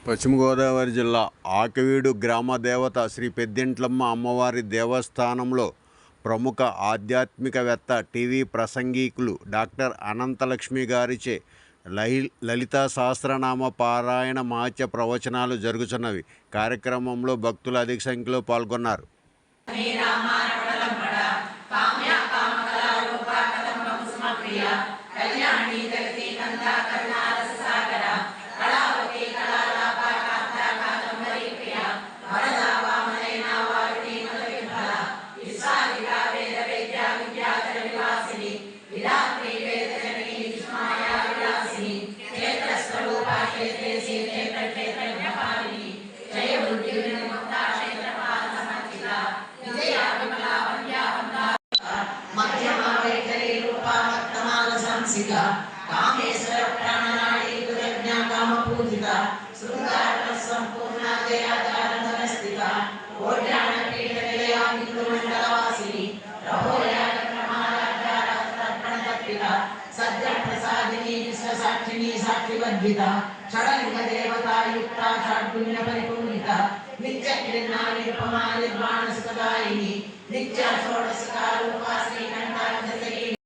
పశ్చిమ గోదావరి జిల్లా ఆకివీడు గ్రామ దేవత శ్రీ పెద్దింట్లమ్మ అమ్మవారి దేవస్థానంలో ప్రముఖ ఆధ్యాత్మికవేత్త, టీవీ ప్రసంగికులు డాక్టర్ అనంతలక్ష్మి గారిచే లలితా సహస్రనామ పారాయణ మహత్య ప్రవచనాలు జరుగుతున్నవి. కార్యక్రమంలో భక్తులు అధిక సంఖ్యలో పాల్గొన్నారు. कामेश्वर प्राणनाड़ी प्रज्ञा काम पूजिता श्रृंगार संपूर्ण जयाधार नमस्तिका ओड्यान पीठ निलया बिंदु मंडलवासिनी रहोया प्रमादाचार तर्पण तर्पिता सज्जन प्रसादिनी विश्व साक्षिणी साक्षिवर्जिता षडंग देवता युक्ता षड्गुण्य परिपूर्णिता नित्य कृष्णा निरुपमा निर्वाण सुखदायिनी नित्य षोडशका रूपा श्रीकंठा